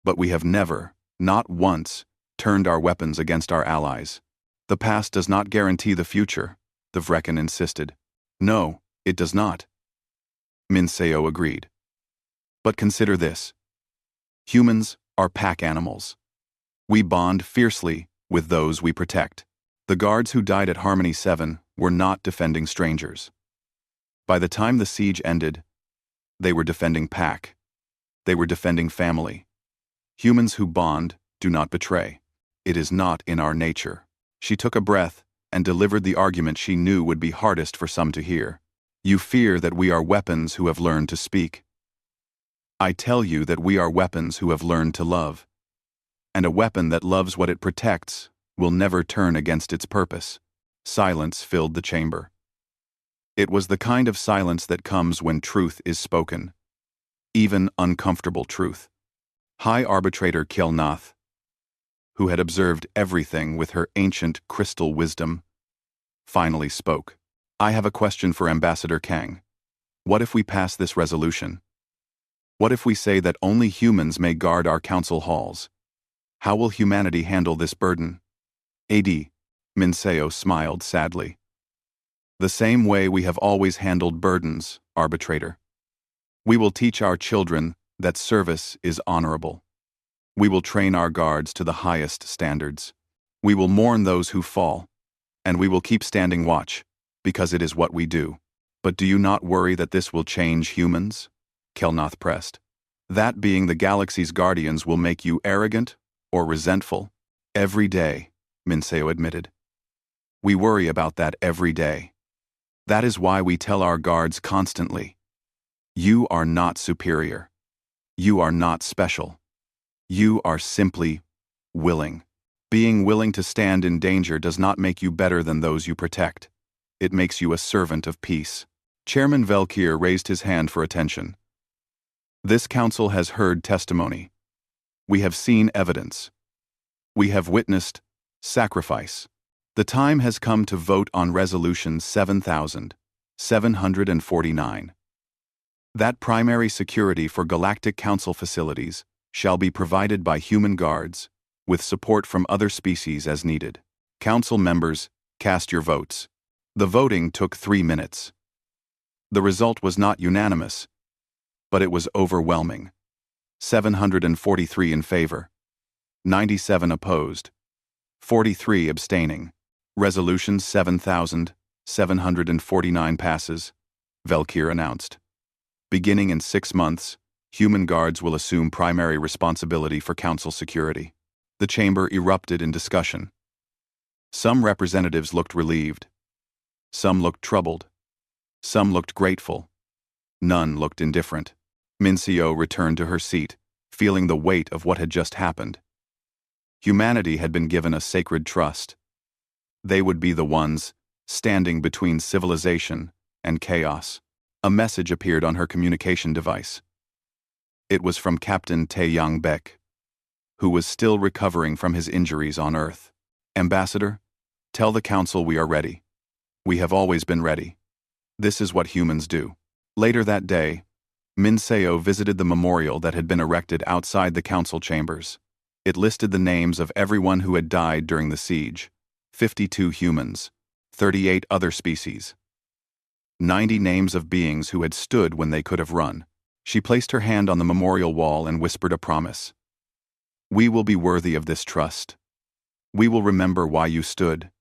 But we have never, not once, turned our weapons against our allies. The past does not guarantee the future, the Vrekin insisted. No, it does not. Minseo agreed. But consider this. Humans are pack animals. We bond fiercely with those we protect. The guards who died at Harmony 7 were not defending strangers. By the time the siege ended, they were defending pack. They were defending family. Humans who bond do not betray. It is not in our nature. She took a breath and delivered the argument she knew would be hardest for some to hear. You fear that we are weapons who have learned to speak. I tell you that we are weapons who have learned to love. And a weapon that loves what it protects will never turn against its purpose. Silence filled the chamber. It was the kind of silence that comes when truth is spoken. Even uncomfortable truth. High Arbitrator Kilnath, who had observed everything with her ancient crystal wisdom, finally spoke. I have a question for Ambassador Kang. What if we pass this resolution? What if we say that only humans may guard our council halls? How will humanity handle this burden? A.D. Minseo smiled sadly. The same way we have always handled burdens, Arbitrator. We will teach our children that service is honorable. We will train our guards to the highest standards. We will mourn those who fall, and we will keep standing watch, because it is what we do. But do you not worry that this will change humans? Kelnath pressed. That being the galaxy's guardians will make you arrogant or resentful. Every day, Minseo admitted. We worry about that every day. That is why we tell our guards constantly. You are not superior. You are not special. You are simply willing. Being willing to stand in danger does not make you better than those you protect. It makes you a servant of peace. Chairman Velkir raised his hand for attention. This council has heard testimony. We have seen evidence. We have witnessed sacrifice. The time has come to vote on Resolution 7749. That primary security for Galactic Council facilities shall be provided by human guards, with support from other species as needed. Council members, cast your votes. The voting took 3 minutes. The result was not unanimous, but it was overwhelming. 743 in favor, 97 opposed, 43 abstaining. Resolution 7749 passes, Velkir announced. Beginning in 6 months, human guards will assume primary responsibility for council security. The chamber erupted in discussion. Some representatives looked relieved. Some looked troubled. Some looked grateful. None looked indifferent. Minseo returned to her seat, feeling the weight of what had just happened. Humanity had been given a sacred trust. They would be the ones standing between civilization and chaos. A message appeared on her communication device. It was from Captain Taeyang Bek, who was still recovering from his injuries on Earth. Ambassador, tell the Council we are ready. We have always been ready. This is what humans do. Later that day, Minseo visited the memorial that had been erected outside the council chambers. It listed the names of everyone who had died during the siege. 52 humans, 38 other species. 90 names of beings who had stood when they could have run. She placed her hand on the memorial wall and whispered a promise. We will be worthy of this trust. We will remember why you stood.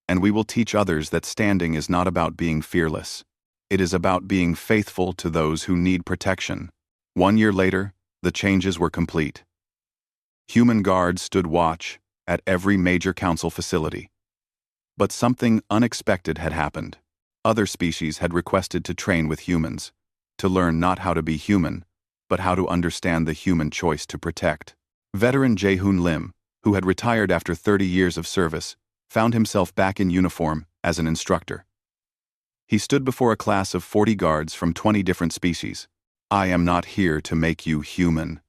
And we will teach others that standing is not about being fearless. It is about being faithful to those who need protection. 1 year later, the changes were complete. Human guards stood watch at every major council facility. But something unexpected had happened. Other species had requested to train with humans, to learn not how to be human, but how to understand the human choice to protect. Veteran Jae-hoon Lim, who had retired after 30 years of service, found himself back in uniform as an instructor. He stood before a class of 40 guards from 20 different species. "I am not here to make you human,"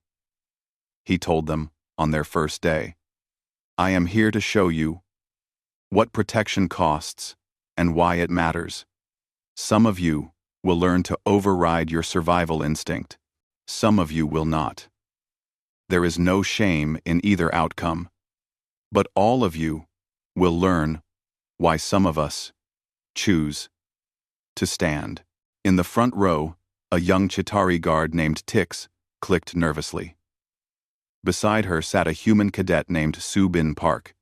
he told them on their first day. "I am here to show you what protection costs and why it matters. Some of you will learn to override your survival instinct. Some of you will not. There is no shame in either outcome. But all of you will learn why some of us choose to stand." In the front row, a young Chitauri guard named Tix clicked nervously. Beside her sat a human cadet named Soo-bin Park,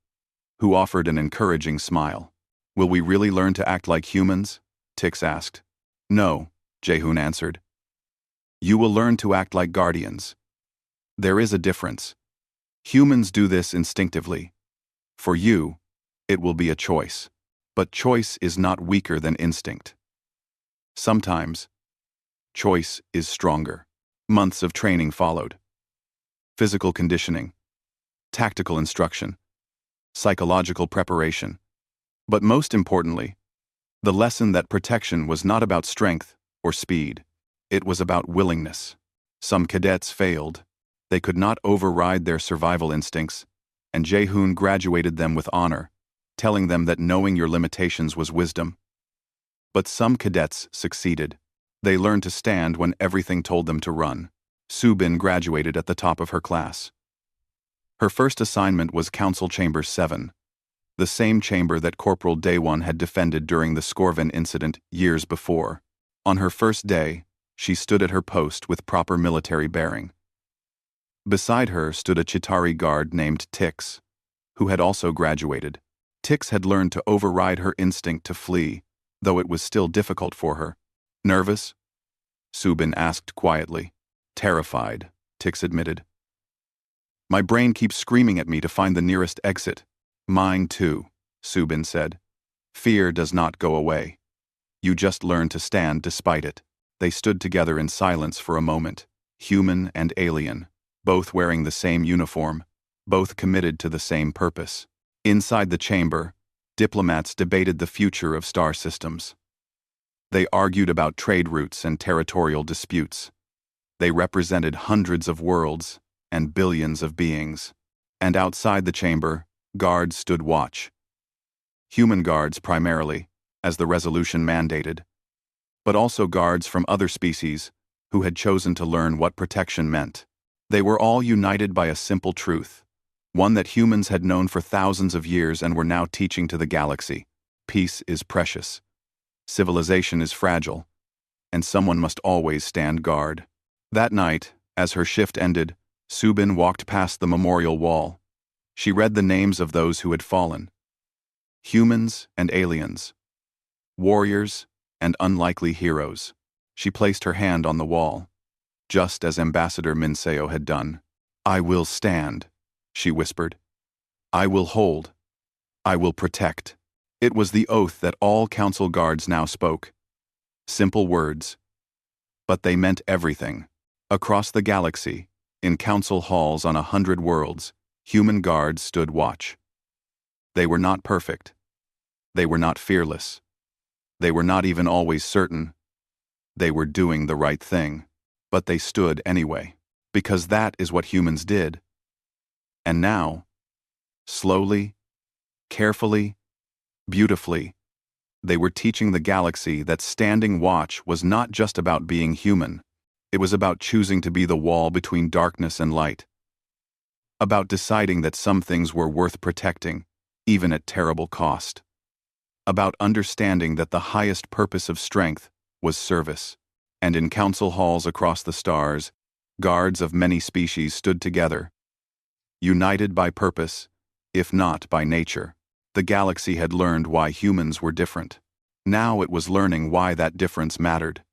who offered an encouraging smile. "Will we really learn to act like humans?" Tix asked. "No," Jae-hoon answered. "You will learn to act like guardians. There is a difference. Humans do this instinctively. For you, it will be a choice. But choice is not weaker than instinct. Sometimes, choice is stronger." Months of training followed. Physical conditioning, tactical instruction, psychological preparation. But most importantly, the lesson that protection was not about strength or speed. It was about willingness. Some cadets failed. They could not override their survival instincts, and Jae-hoon graduated them with honor, telling them that knowing your limitations was wisdom. But some cadets succeeded. They learned to stand when everything told them to run. Soo-bin graduated at the top of her class. Her first assignment was Council Chamber 7, the same chamber that Corporal Daewon had defended during the Skorven incident years before. On her first day, she stood at her post with proper military bearing. Beside her stood a Chitauri guard named Tix, who had also graduated. Tix had learned to override her instinct to flee, though it was still difficult for her. "Nervous?" Soo-bin asked quietly. "Terrified," Tix admitted. "My brain keeps screaming at me to find the nearest exit." "Mine too," Soo-bin said. "Fear does not go away. You just learn to stand despite it." They stood together in silence for a moment, human and alien, both wearing the same uniform, both committed to the same purpose. Inside the chamber, diplomats debated the future of star systems. They argued about trade routes and territorial disputes. They represented hundreds of worlds and billions of beings. And outside the chamber, guards stood watch. Human guards primarily, as the resolution mandated, but also guards from other species who had chosen to learn what protection meant. They were all united by a simple truth, one that humans had known for thousands of years and were now teaching to the galaxy. Peace is precious. Civilization is fragile, and someone must always stand guard. That night, as her shift ended, Soo-bin walked past the memorial wall. She read the names of those who had fallen. Humans and aliens. Warriors and unlikely heroes. She placed her hand on the wall, just as Ambassador Minseo had done. "I will stand," she whispered. "I will hold. I will protect." It was the oath that all council guards now spoke. Simple words, but they meant everything. Across the galaxy, in council halls on 100 worlds, human guards stood watch. They were not perfect. They were not fearless. They were not even always certain. They were doing the right thing. But they stood anyway, because that is what humans did. And now, slowly, carefully, beautifully, they were teaching the galaxy that standing watch was not just about being human. It was about choosing to be the wall between darkness and light. About deciding that some things were worth protecting, even at terrible cost. About understanding that the highest purpose of strength was service. And in council halls across the stars, guards of many species stood together, united by purpose, if not by nature. The galaxy had learned why humans were different. Now it was learning why that difference mattered.